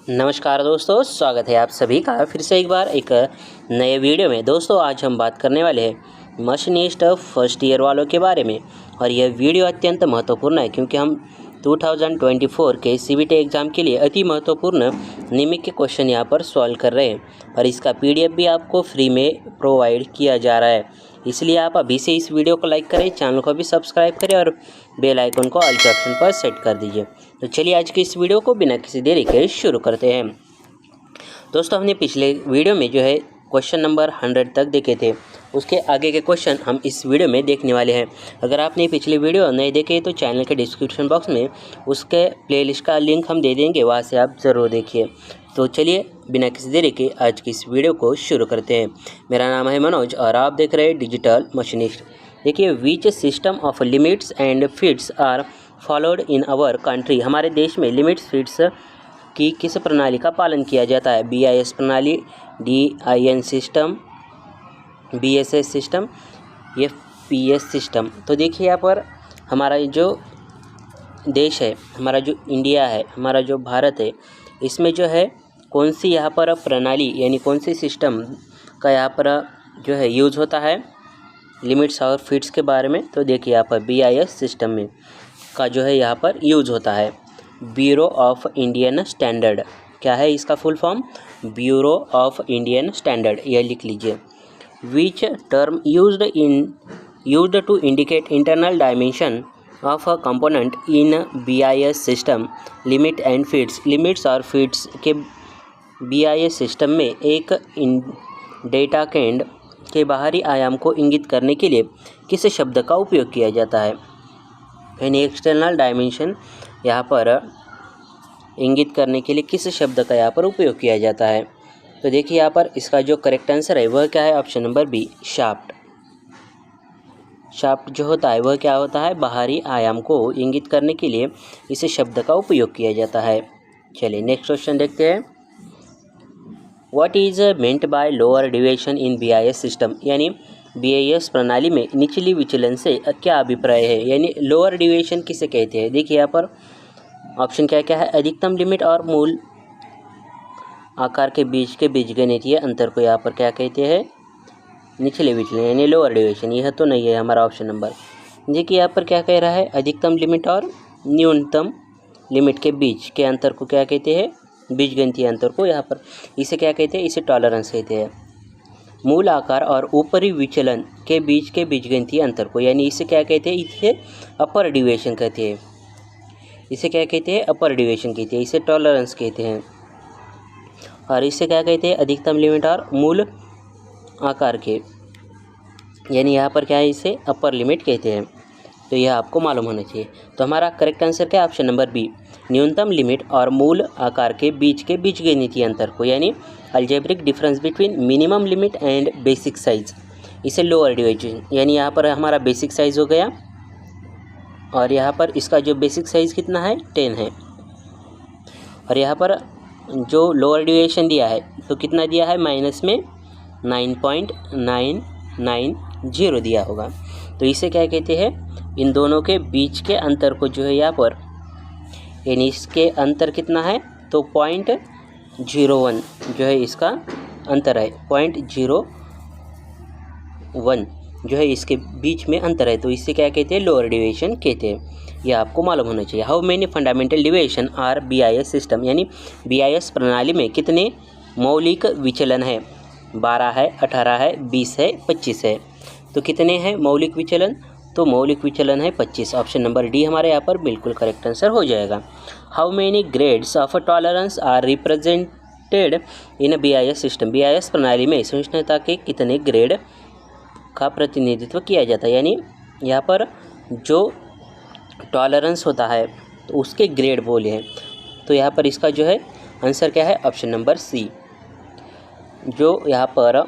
नमस्कार दोस्तों, स्वागत है आप सभी का फिर से एक बार एक नए वीडियो में। दोस्तों आज हम बात करने वाले हैं मशीनिस्ट फर्स्ट ईयर वालों के बारे में। और यह वीडियो अत्यंत महत्वपूर्ण है क्योंकि हम 2024 के सीबीटी एग्ज़ाम के लिए अति महत्वपूर्ण नियमित के क्वेश्चन यहाँ पर सॉल्व कर रहे हैं और इसका पीडीएफ भी आपको फ्री में प्रोवाइड किया जा रहा है। इसलिए आप अभी से इस वीडियो को लाइक करें, चैनल को भी सब्सक्राइब करें और बेल आइकन को ऑल के ऑप्शन पर सेट कर दीजिए। तो चलिए आज की इस वीडियो को बिना किसी देरी के शुरू करते हैं। दोस्तों हमने पिछले वीडियो में जो है क्वेश्चन नंबर 100 तक देखे थे, उसके आगे के क्वेश्चन हम इस वीडियो में देखने वाले हैं। अगर आपने पिछले वीडियो नहीं देखे तो चैनल के डिस्क्रिप्शन बॉक्स में उसके प्लेलिस्ट का लिंक हम दे देंगे, वहाँ से आप ज़रूर देखिए। तो चलिए बिना किसी देरी के आज की इस वीडियो को शुरू करते हैं। मेरा नाम है मनोज और आप देख रहे हैं डिजिटल मशीनिस्ट। देखिए, which system of limits and fits are followed in our country. हमारे देश में लिमिट्स फिट्स की किस प्रणाली का पालन किया जाता है? BIS प्रणाली, DIN system, BSS system, FPS system. तो देखिए यहाँ पर हमारा जो देश है, हमारा जो इंडिया है, हमारा जो भारत है, इसमें जो है कौन सी यहाँ पर प्रणाली यानी कौन सी सिस्टम का यहाँ पर जो है यूज़ होता है लिमिट्स और फिट्स के बारे में। तो देखिए यहाँ पर BIS सिस्टम में का जो है यहाँ पर यूज़ होता है ब्यूरो ऑफ इंडियन स्टैंडर्ड। क्या है इसका full form? Bureau of Indian standard, यह लिख लीजिए। Which term used to indicate internal dimension of a component in BIS system, limit and fits. Limits और फिट्स के BIS सिस्टम में एक डेटा केंद्र के बाहरी आयाम को इंगित करने के लिए किस शब्द का उपयोग किया जाता है? यानी एक्सटर्नल डायमेंशन यहाँ पर इंगित करने के लिए किस शब्द का यहाँ पर उपयोग किया जाता है? तो देखिए यहाँ पर इसका जो करेक्ट आंसर है वह क्या है? Option number B, shaft. Shaft जो होता है वह क्या होता है? बाहरी आयाम को इंगित करने के लिए इस शब्द का उपयोग किया जाता है। चलिए नेक्स्ट क्वेश्चन देखते हैं। What is meant by lower deviation in BIS system? यानी BIS प्रणाली में निचली विचलन से क्या अभिप्राय है? यानी लोअर डिविएशन किसे कहते हैं? देखिए यहाँ पर ऑप्शन क्या क्या है? अधिकतम लिमिट और मूल आकार के बीच के बीजगणितीय अंतर को यहाँ पर क्या कहते हैं? निचले विचलन यानी लोअर डिविएशन। यह तो नहीं है हमारा ऑप्शन नंबर। देखिए यहाँ पर क्या कह रहा है? अधिकतम लिमिट और न्यूनतम लिमिट के बीच के अंतर को क्या कहते हैं? बीजगणितीय अंतर को यहाँ पर इसे क्या कहते हैं? इसे टॉलरेंस कहते हैं। मूल आकार और ऊपरी विचलन के बीच के बीजगणितीय अंतर को यानी इसे क्या कहते हैं? इसे अपर डिविएशन कहते हैं। इसे क्या कहते हैं? अपर डिविएशन कहते हैं। इसे टॉलरेंस कहते हैं। और इसे क्या कहते हैं? अधिकतम लिमिट और मूल आकार के, यानी यहाँ पर क्या है? इसे अपर लिमिट कहते हैं। तो यह आपको मालूम होना चाहिए। तो हमारा करेक्ट आंसर क्या है? ऑप्शन नंबर बी, न्यूनतम लिमिट और मूल आकार के बीच के बीजगणितीय अंतर को यानी algebraic difference between minimum limit and basic size, इसे लोअर डिविएशन। यानी यहाँ पर हमारा बेसिक साइज हो गया और यहाँ पर इसका जो बेसिक साइज कितना है? 10 है। और यहाँ पर जो लोअर डिविएशन दिया है तो कितना दिया है? माइनस में 9.990 दिया होगा। तो इसे क्या कहते हैं? इन दोनों के बीच के अंतर को जो है यहाँ पर यानी इसके अंतर कितना है? तो 0.01 जो है इसका अंतर है। 0.01 जो है इसके बीच में अंतर है। तो इससे क्या कहते हैं? लोअर डिविएशन कहते हैं। यह आपको मालूम होना चाहिए। How many fundamental deviation are BIS system? यानी BIS प्रणाली में कितने मौलिक विचलन है? 12 है, 18 है, 20 है, 25 है। तो कितने हैं मौलिक विचलन? तो मौलिक विचलन है 25। ऑप्शन नंबर डी हमारे यहाँ पर बिल्कुल करेक्ट आंसर हो जाएगा। How many grades of tolerance are represented in BIS system? BIS प्रणाली में सहिष्णुता के कितने ग्रेड का प्रतिनिधित्व किया जाता है? यानी यहाँ पर जो टॉलरेंस होता है तो उसके ग्रेड बोले हैं। तो यहाँ पर इसका जो है आंसर क्या है? Option number C. जो यहाँ पर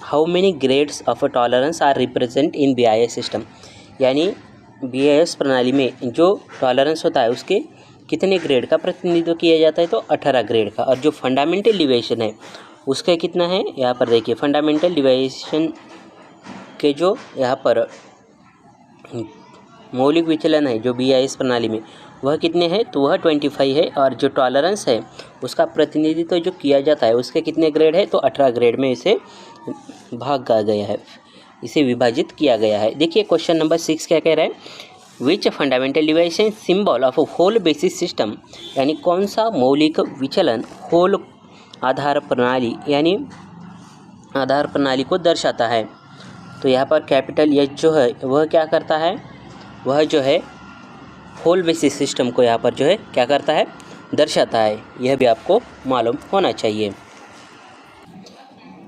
how many grades of tolerance are represent in BIS system, यानी BIS प्रणाली में जो टॉलरेंस होता है उसके कितने ग्रेड का प्रतिनिधित्व किया जाता है? तो 18 ग्रेड का। और जो फंडामेंटल डिविएशन है उसका कितना है? यहाँ पर देखिए, फंडामेंटल डिविएशन के जो यहाँ पर मौलिक विचलन है जो BIS प्रणाली में वह कितने हैं, तो वह 25 है। और जो टॉलरेंस है उसका प्रतिनिधित्व जो किया जाता है उसके कितने ग्रेड है, तो 18 ग्रेड में इसे भागा गया है, इसे विभाजित किया गया है। देखिए क्वेश्चन नंबर 6 क्या कह रहा है, which fundamental deviation symbol of hole basis system, यानी कौन सा मौलिक विचलन होल आधार प्रणाली यानी आधार प्रणाली को दर्शाता है। तो यहाँ पर कैपिटल एच जो है वह क्या करता है, वह जो है होल बेसिस सिस्टम को यहाँ पर जो है क्या करता है, दर्शाता है। यह भी आपको मालूम होना चाहिए।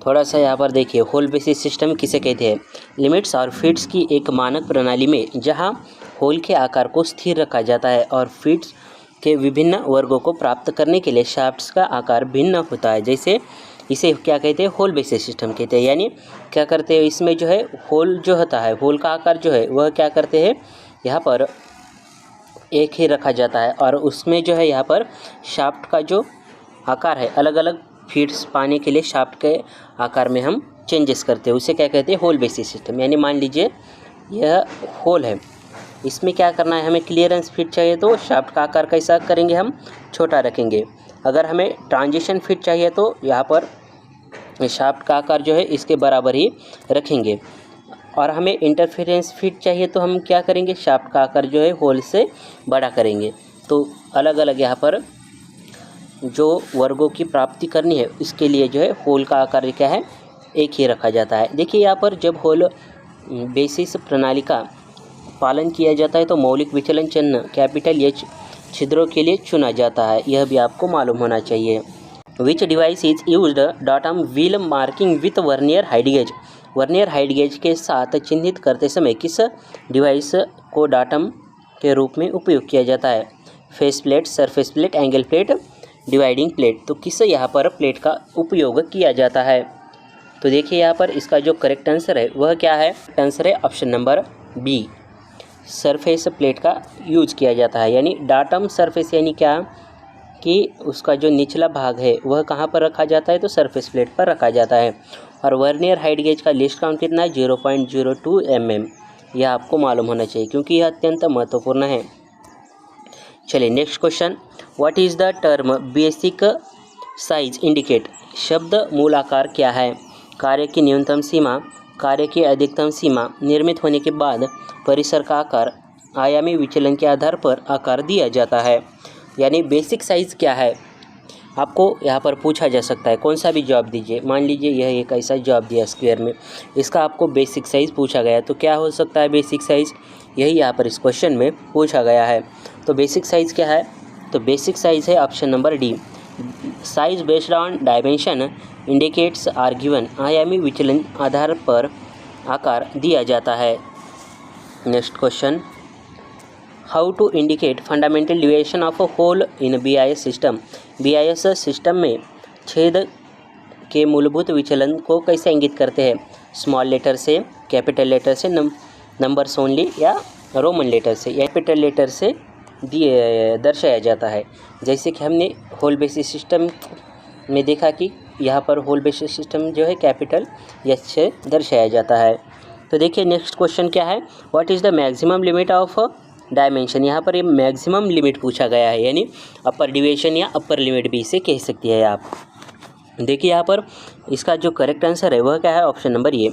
थोड़ा सा यहाँ पर देखिए, होल बेसिस सिस्टम किसे कहते हैं, लिमिट्स और फीट्स की एक मानक प्रणाली में जहाँ होल के आकार को स्थिर रखा जाता है और फीट्स के विभिन्न वर्गों को प्राप्त करने के लिए शाफ्ट्स का आकार भिन्न होता है। जैसे इसे क्या कहते हैं, होल बेसिस सिस्टम कहते हैं। यानी क्या करते हैं, इसमें जो है होल जो होता है, होल का आकार जो है वह क्या करते हैं, यहाँ पर एक ही रखा जाता है और उसमें जो है यहाँ पर शाफ्ट का जो आकार है अलग अलग फीट्स पाने के लिए शाफ्ट के आकार में हम चेंजेस करते हैं, उसे क्या कहते हैं, होल बेसिस सिस्टम। यानी मान लीजिए यह होल है, इसमें क्या करना है, हमें क्लियरेंस फिट चाहिए तो शाफ्ट का आकार कैसा करेंगे, हम छोटा रखेंगे। अगर हमें ट्रांजिशन फिट चाहिए तो यहाँ पर शाफ्ट का आकार जो है इसके बराबर ही रखेंगे। और हमें इंटरफेरेंस फिट चाहिए तो हम क्या करेंगे, शाफ्ट का आकार जो है होल से बड़ा करेंगे। तो अलग अलग यहाँ पर जो वर्गों की प्राप्ति करनी है इसके लिए जो है होल का आकार क्या है, एक ही रखा जाता है। देखिए यहाँ पर जब होल बेसिस प्रणाली का पालन किया जाता है तो मौलिक विचलन चिन्ह कैपिटल एच छिद्रों के लिए चुना जाता है, यह भी आपको मालूम होना चाहिए। विच device is used datum wheel marking with vernier height gauge, vernier height gauge के साथ चिन्हित करते समय किस डिवाइस को डाटम के रूप में उपयोग किया जाता है, face plate, surface plate, angle plate, dividing plate. तो किस यहाँ पर प्लेट का उपयोग किया जाता है, तो देखिए यहाँ पर इसका जो करेक्ट आंसर है वह क्या है, आंसर है option number B, surface plate का यूज किया जाता है। यानी डाटम सरफेस यानी क्या कि उसका जो निचला भाग है वह कहाँ पर रखा जाता है, तो सरफेस प्लेट पर रखा जाता है। और वर्नियर हाइट गेज का लिस्ट काउंट कितना है, 0.02 mm, यह आपको मालूम होना चाहिए क्योंकि यह अत्यंत महत्वपूर्ण है। चलिए next question, what is the term basic size indicate, शब्द मूल आकार क्या है, कार्य की न्यूनतम सीमा, कार्य की अधिकतम सीमा, निर्मित होने के बाद परिसर का आकार, आयामी विचलन के आधार पर आकार दिया जाता है। यानी बेसिक साइज़ क्या है, आपको यहाँ पर पूछा जा सकता है, कौन सा भी जवाब दीजिए। मान लीजिए यह एक ऐसा जवाब दिया स्क्वायर में, इसका आपको बेसिक साइज़ पूछा गया, तो क्या हो सकता है बेसिक साइज़, यही यहाँ पर इस क्वेश्चन में पूछा गया है। तो बेसिक साइज़ क्या है, तो बेसिक साइज़ है option number D, size based on dimension indicates are given, आयामी विचलन आधार पर आकार दिया जाता है। Next question, how to indicate fundamental deviation of a hole in BIS system, BIS system में छेद के मूलभूत विचलन को कैसे इंगित करते हैं, स्मॉल लेटर से, कैपिटल लेटर से, नंबर्स ओनली या रोमन लेटर से, या कैपिटल लेटर से दर्शाया जाता है। जैसे कि हमने होल बेसिस सिस्टम में देखा कि यहाँ पर होल बेसिस सिस्टम जो है कैपिटल एच से दर्शाया जाता है। तो देखिए नेक्स्ट क्वेश्चन क्या है, what is the maximum limit of dimension, यहाँ पर ये मैक्सिमम लिमिट पूछा गया है, यानी अपर डिविएशन या अपर लिमिट भी इसे कह सकती है आप। देखिए यहाँ पर इसका जो करेक्ट आंसर है वह क्या है, ऑप्शन नंबर ए।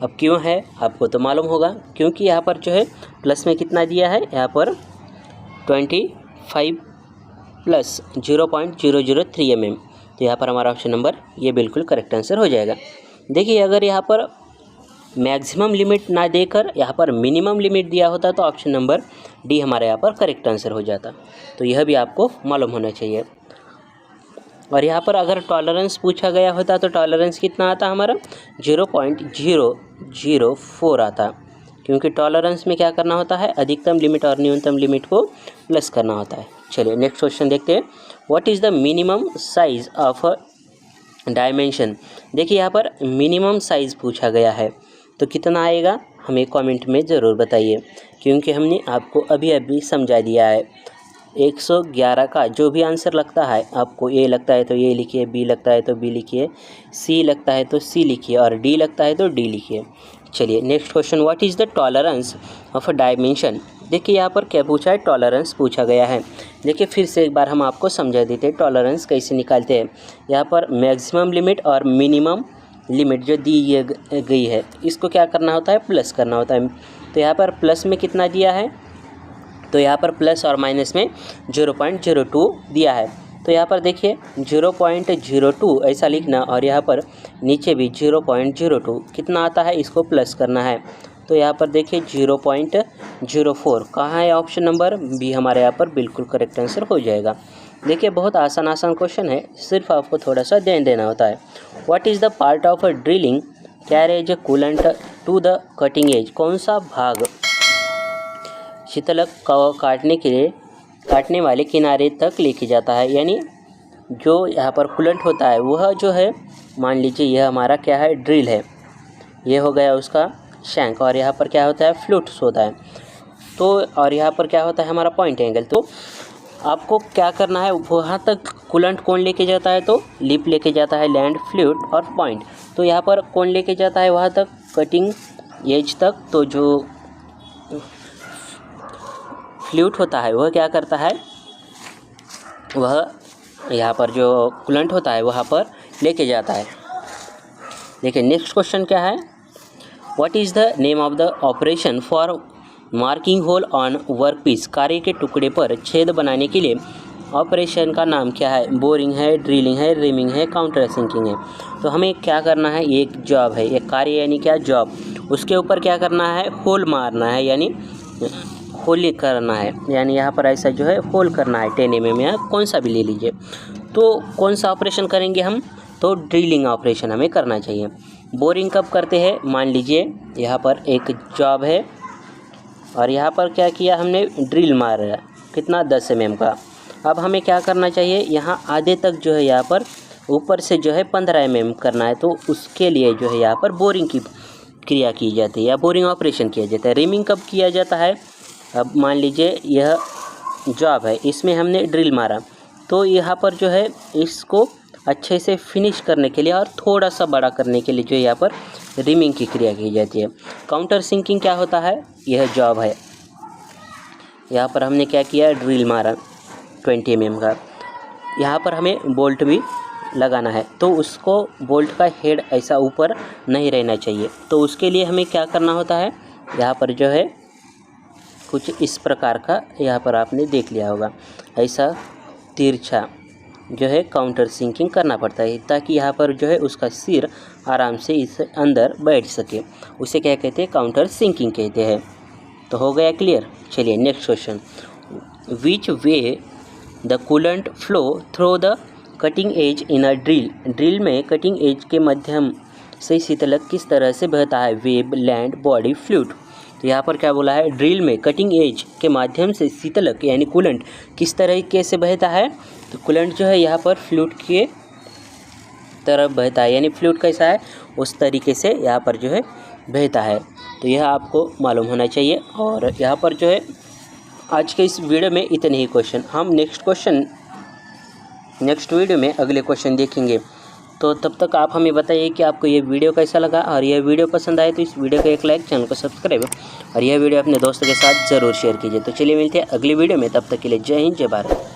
अब क्यों है आपको तो मालूम होगा, क्योंकि यहाँ पर जो है प्लस में कितना दिया है, यहाँ पर 25 प्लस 0.003 mm, तो यहाँ पर हमारा ऑप्शन नंबर ये बिल्कुल करेक्ट आंसर हो जाएगा। देखिए अगर यहाँ पर मैक्सिमम लिमिट ना देकर यहाँ पर मिनिमम लिमिट दिया होता तो ऑप्शन नंबर डी हमारा यहाँ पर करेक्ट आंसर हो जाता, तो यह भी आपको मालूम होना चाहिए। और यहाँ पर अगर टॉलरेंस पूछा गया होता तो टॉलरेंस कितना आता हमारा, 0.004 आता, क्योंकि टॉलरेंस में क्या करना होता है, अधिकतम लिमिट और न्यूनतम लिमिट को प्लस करना होता है। चलिए नेक्स्ट क्वेश्चन देखते हैं, what is the minimum size of dimension. देखिए यहाँ पर मिनिमम साइज़ पूछा गया है, तो कितना आएगा हमें कमेंट में ज़रूर बताइए, क्योंकि हमने आपको अभी अभी समझा दिया है। 111 का जो भी आंसर लगता है, आपको ए लगता है तो ए लिखिए, बी लगता है तो बी लिखिए, सी लगता है तो सी लिखिए और डी लगता है तो डी लिखिए। चलिए next question, what is the tolerance of a dimension. देखिए यहाँ पर क्या पूछा है, टॉलरेंस पूछा गया है। देखिए फिर से एक बार हम आपको समझा देते हैं टॉलरेंस कैसे निकालते हैं। यहाँ पर मैक्सिमम लिमिट और मिनिमम लिमिट जो दी गई है, इसको क्या करना होता है, प्लस करना होता है। तो यहाँ पर प्लस में कितना दिया है, तो यहाँ पर प्लस और माइनस में 0.02 दिया है। तो यहाँ पर देखिए 0.02 ऐसा लिखना, और यहाँ पर नीचे भी 0.02 कितना आता है, इसको प्लस करना है। तो यहाँ पर देखिए 0.04 कहाँ है, ऑप्शन नंबर बी हमारे यहाँ पर बिल्कुल करेक्ट आंसर हो जाएगा। देखिए बहुत आसान क्वेश्चन है, सिर्फ आपको थोड़ा सा ध्यान देना होता है। What is the part of a drilling carriage coolant to the cutting edge. कौन सा भाग शीतलक को काटने वाले किनारे तक लेके जाता है, यानी जो यहाँ पर कूलेंट होता है वह जो है, मान लीजिए यह हमारा क्या है, ड्रिल है, ये हो गया उसका शैंक, और यहाँ पर क्या होता है, फ्लूट्स होता है। तो और यहाँ पर क्या होता है, हमारा पॉइंट एंगल। तो आपको क्या करना है, वहाँ तक कूलेंट कौन लेके जाता है, तो लिप लेके जाता है, लैंड, फ्लूट और पॉइंट। तो यहाँ पर कौन लेके जाता है वहाँ तक, कटिंग एज तक। तो जो फ्लूट होता है वह क्या करता है, वह यहाँ पर जो कूलेंट होता है वहाँ पर लेके जाता है। देखिए नेक्स्ट क्वेश्चन क्या है, what is the name of the operation for marking hole on work piece. कार्य के टुकड़े पर छेद बनाने के लिए ऑपरेशन का नाम क्या है। बोरिंग है, ड्रिलिंग है, रिमिंग है, काउंटर सिंकिंग है। तो हमें क्या करना है, एक जॉब है, एक कार्य यानी क्या, जॉब, उसके ऊपर क्या करना है, होल मारना है, यानी होल करना है, यानी यहाँ पर ऐसा जो है होल करना है 10 mm या कौन सा भी ले लीजिए। तो कौन सा ऑपरेशन करेंगे हम, तो ड्रिलिंग ऑपरेशन हमें करना चाहिए। बोरिंग कब करते हैं, मान लीजिए यहाँ पर एक जॉब है और यहाँ पर क्या किया हमने, ड्रिल मारा कितना, 10 mm का। अब हमें क्या करना चाहिए, यहाँ आधे तक जो है यहाँ पर ऊपर से जो है 15 mm करना है। तो उसके लिए जो है यहाँ पर बोरिंग की क्रिया की जाती है या बोरिंग ऑपरेशन किया जाता है। रिमिंग कब किया जाता है, अब मान लीजिए यह जॉब है, इसमें हमने ड्रिल मारा, तो यहाँ पर जो है इसको अच्छे से फिनिश करने के लिए और थोड़ा सा बड़ा करने के लिए जो यहाँ पर रिमिंग की क्रिया की जाती है। काउंटर सिंकिंग क्या होता है, यह जॉब है, यहाँ पर हमने क्या किया, ड्रिल मारा 20 mm का, यहाँ पर हमें बोल्ट भी लगाना है। तो उसको बोल्ट का हेड ऐसा ऊपर नहीं रहना चाहिए। तो उसके लिए हमें क्या करना होता है, यहाँ पर जो है कुछ इस प्रकार का, यहाँ पर आपने देख लिया होगा, ऐसा तिरछा जो है काउंटर सिंकिंग करना पड़ता है, ताकि यहाँ पर जो है उसका सिर आराम से इस अंदर बैठ सके। उसे क्या कहते हैं, काउंटर सिंकिंग कहते हैं। तो हो गया क्लियर। चलिए next question, which way the coolant flow through the cutting edge in a drill. Drill में कटिंग एज के माध्यम से शीतलक किस तरह से बहता है, वेब, लैंड, बॉडी, फ्लूट। तो यहाँ पर क्या बोला है, ड्रिल में कटिंग एज के माध्यम से शीतलक यानी कूलेंट किस तरीके से बहता है। तो कूलेंट जो है यहाँ पर फ्लूट के तरफ बहता है, यानी फ्लूट कैसा है उस तरीके से यहाँ पर जो है बहता है। तो यह आपको मालूम होना चाहिए। और यहाँ पर जो है आज के इस वीडियो में इतने ही क्वेश्चन, हम नेक्स्ट वीडियो में अगले क्वेश्चन देखेंगे। तो तब तक आप हमें बताइए कि आपको ये वीडियो कैसा लगा, और यह वीडियो पसंद आए तो इस वीडियो को एक लाइक, चैनल को सब्सक्राइब और यह वीडियो अपने दोस्तों के साथ ज़रूर शेयर कीजिए। तो चलिए मिलते हैं अगली वीडियो में, तब तक के लिए जय हिंद, जय भारत।